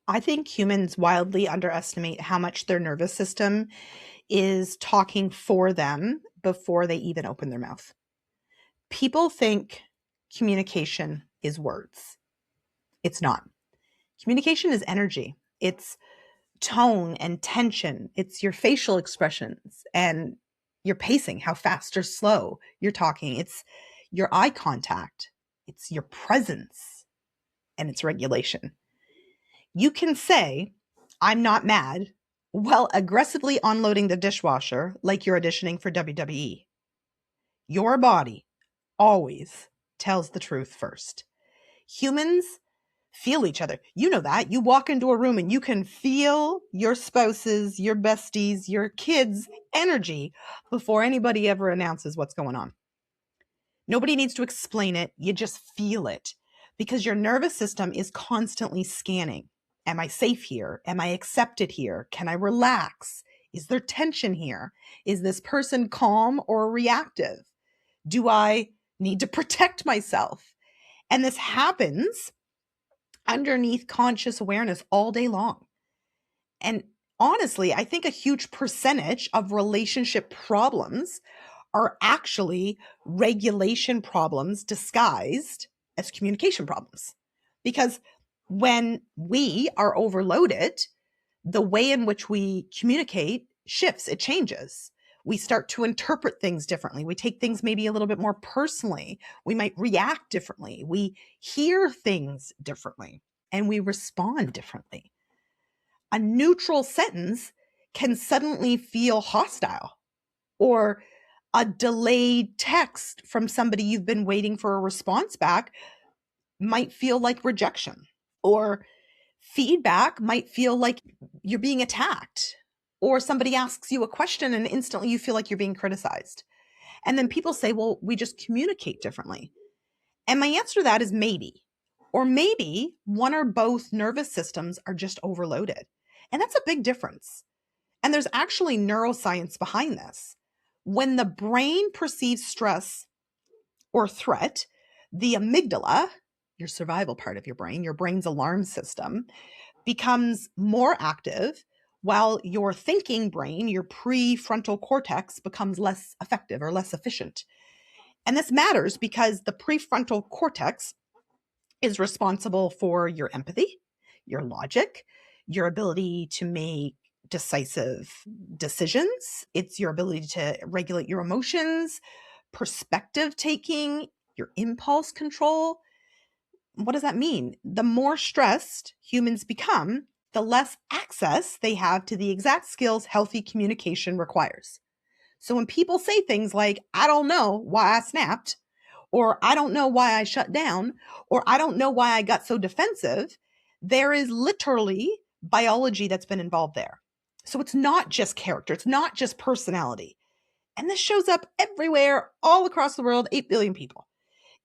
I think humans wildly underestimate how much their nervous system is talking for them before they even open their mouth. People think communication is words. It's not. Communication is energy. It's tone and tension. It's your facial expressions and your pacing, how fast or slow you're talking. It's your eye contact. It's your presence and its regulation. You can say, I'm not mad, while aggressively unloading the dishwasher like you're auditioning for WWE. Your body always tells the truth first. Humans feel each other. You know that. You walk into a room and you can feel your spouse's, your besties, your kids' energy before anybody ever announces what's going on. Nobody needs to explain it. You just feel it because your nervous system is constantly scanning. Am I safe here? Am I accepted here? Can I relax? Is there tension here? Is this person calm or reactive? Do I need to protect myself? And this happens underneath conscious awareness all day long. And honestly, I think a huge percentage of relationship problems are actually regulation problems disguised as communication problems. Because when we are overloaded, the way in which we communicate shifts, it changes. We start to interpret things differently. We take things maybe a little bit more personally. We might react differently. We hear things differently and we respond differently. A neutral sentence can suddenly feel hostile, or a delayed text from somebody you've been waiting for a response back might feel like rejection, or feedback might feel like you're being attacked, or somebody asks you a question and instantly you feel like you're being criticized. And then people say, well, we just communicate differently. And my answer to that is maybe. Or maybe one or both nervous systems are just overloaded. And that's a big difference. And there's actually neuroscience behind this. When the brain perceives stress or threat, the amygdala, your survival part of your brain's alarm system, becomes more active while your thinking brain, your prefrontal cortex, becomes less effective or less efficient. And this matters because the prefrontal cortex is responsible for your empathy, your logic, your ability to make decisive decisions. It's your ability to regulate your emotions, perspective taking, your impulse control. What does that mean? The more stressed humans become, the less access they have to the exact skills healthy communication requires. So when people say things like, I don't know why I snapped, or I don't know why I shut down, or I don't know why I got so defensive, there is literally biology that's been involved there. So it's not just character, it's not just personality. And this shows up everywhere, all across the world, 8 billion people.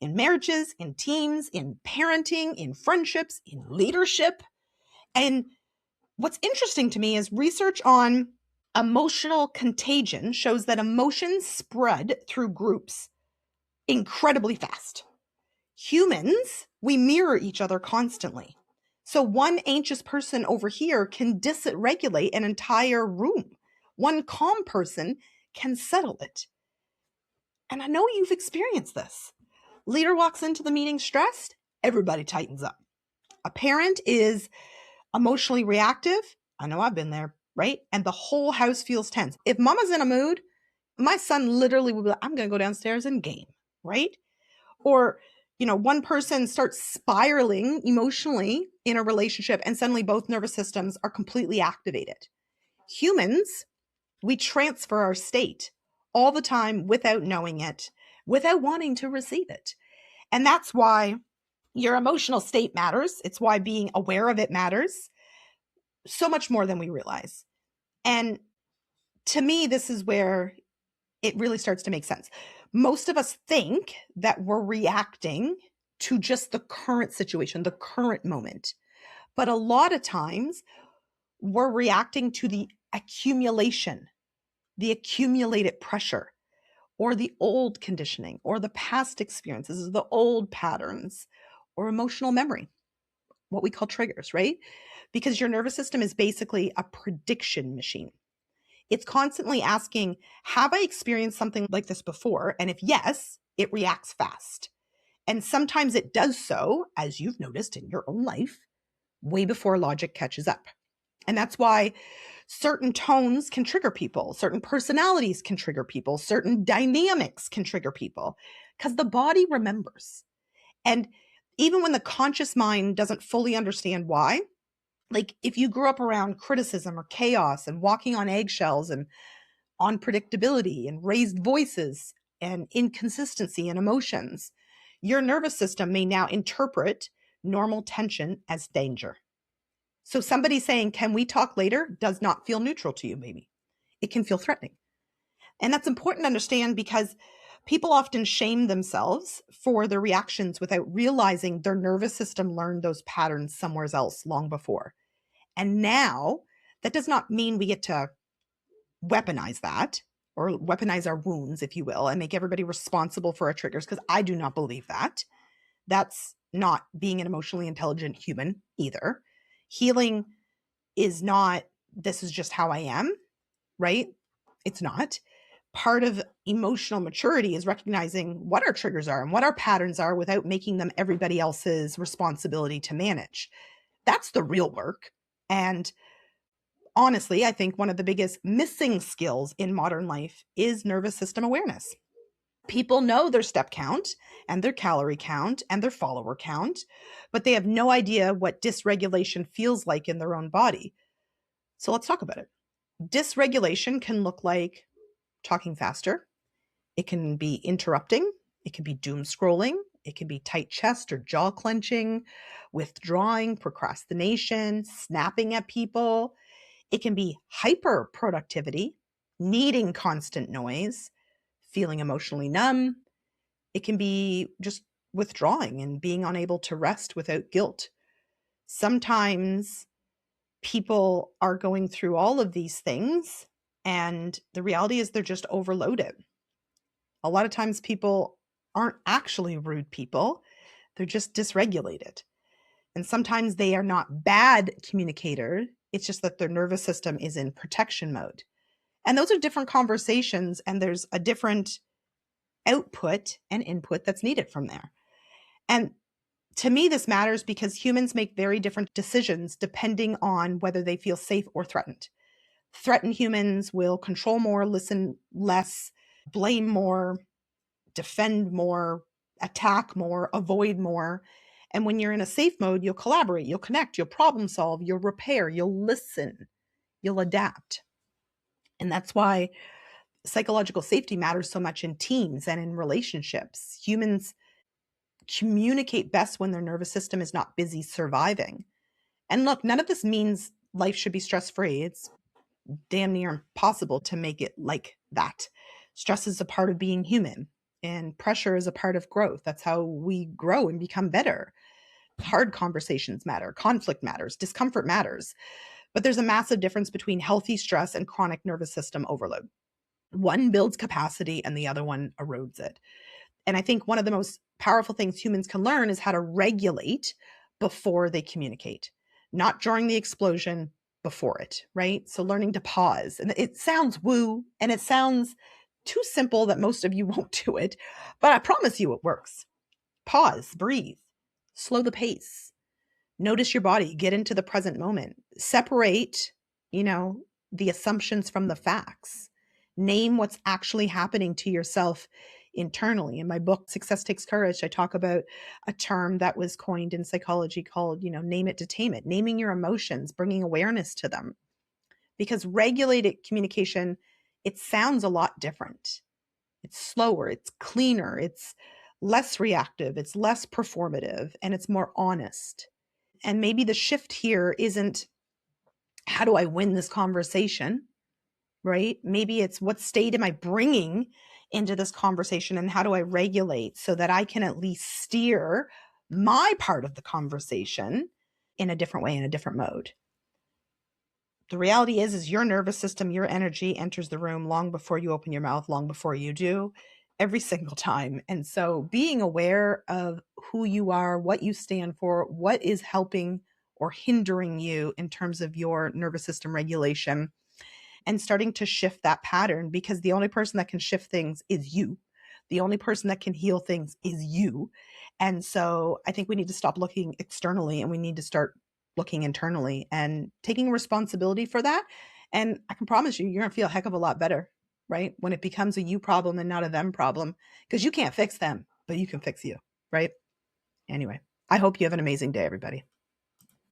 In marriages, in teams, in parenting, in friendships, in leadership. And what's interesting to me is research on emotional contagion shows that emotions spread through groups incredibly fast. Humans, we mirror each other constantly. So one anxious person over here can dysregulate an entire room. One calm person can settle it. And I know you've experienced this. Leader walks into the meeting stressed, everybody tightens up. A parent is emotionally reactive. I know I've been there, right? And the whole house feels tense. If mama's in a mood, my son literally will be like, I'm going to go downstairs and game, right? Or, one person starts spiraling emotionally in a relationship and suddenly both nervous systems are completely activated. Humans, we transfer our state all the time without knowing it, without wanting to receive it. And that's why your emotional state matters. It's why being aware of it matters so much more than we realize. And to me, this is where it really starts to make sense. Most of us think that we're reacting to just the current situation, the current moment. But a lot of times we're reacting to the accumulation, the accumulated pressure, or the old conditioning, or the past experiences, the old patterns, or emotional memory. what we call triggers, right? Because your nervous system is basically a prediction machine. It's constantly asking, have I experienced something like this before? And if yes, it reacts fast. And sometimes it does so, as you've noticed in your own life, way before logic catches up. And that's why certain tones can trigger people, certain personalities can trigger people, certain dynamics can trigger people, because the body remembers. And even when the conscious mind doesn't fully understand why, like if you grew up around criticism or chaos and walking on eggshells and unpredictability and raised voices and inconsistency in emotions, your nervous system may now interpret normal tension as danger. So somebody saying, "Can we talk later?" does not feel neutral to you, maybe. It can feel threatening. And that's important to understand because people often shame themselves for their reactions without realizing their nervous system learned those patterns somewhere else long before. And now that does not mean we get to weaponize that or weaponize our wounds, if you will, and make everybody responsible for our triggers, because I do not believe that. That's not being an emotionally intelligent human either. Healing is not, this is just how I am, right? It's not. Part of emotional maturity is recognizing what our triggers are and what our patterns are without making them everybody else's responsibility to manage. That's the real work. And honestly, I think one of the biggest missing skills in modern life is nervous system awareness. People know their step count and their calorie count and their follower count, but they have no idea what dysregulation feels like in their own body. So let's talk about it. Dysregulation can look like talking faster. It can be interrupting. It can be doom scrolling. It can be tight chest or jaw clenching, withdrawing, procrastination, snapping at people. It can be hyper productivity, needing constant noise, feeling emotionally numb. It can be just withdrawing and being unable to rest without guilt. Sometimes people are going through all of these things, and the reality is they're just overloaded. A lot of times people aren't actually rude people, they're just dysregulated. And sometimes they are not bad communicators. It's just that their nervous system is in protection mode. And those are different conversations, and there's a different output and input that's needed from there. And to me, this matters because humans make very different decisions depending on whether they feel safe or threatened. Threatened humans will control more, listen less, blame more, defend more, attack more, avoid more. And when you're in a safe mode, you'll collaborate, you'll connect, you'll problem solve, you'll repair, you'll listen, you'll adapt. And that's why psychological safety matters so much in teams and in relationships. Humans communicate best when their nervous system is not busy surviving. And look, none of this means life should be stress-free. It's damn near impossible to make it like that. Stress is a part of being human, and pressure is a part of growth. That's how we grow and become better. Hard conversations matter, conflict matters, discomfort matters. But there's a massive difference between healthy stress and chronic nervous system overload. One builds capacity and the other one erodes it. And I think one of the most powerful things humans can learn is how to regulate before they communicate, not during the explosion, before it, right? So learning to pause. And it sounds woo and it sounds too simple that most of you won't do it, but I promise you it works. Pause, breathe, slow the pace, notice your body, get into the present moment, separate, the assumptions from the facts, name what's actually happening to yourself internally. In my book, Success Takes Courage, I talk about a term that was coined in psychology called, name it to tame it, naming your emotions, bringing awareness to them. Because regulated communication, it sounds a lot different. It's slower, it's cleaner, it's less reactive, it's less performative, and it's more honest. And maybe the shift here isn't how do I win this conversation, right? Maybe it's what state am I bringing into this conversation and how do I regulate so that I can at least steer my part of the conversation in a different way, in a different mode. The reality is your nervous system, your energy enters the room long before you open your mouth, long before you do. every single time. And so being aware of who you are, what you stand for, what is helping or hindering you in terms of your nervous system regulation, and starting to shift that pattern, because the only person that can shift things is you. The only person that can heal things is you. And so I think we need to stop looking externally and we need to start looking internally and taking responsibility for that. And I can promise you, you're going to feel a heck of a lot better, right? When it becomes a you problem and not a them problem, because you can't fix them, but you can fix you, right? Anyway, I hope you have an amazing day, everybody.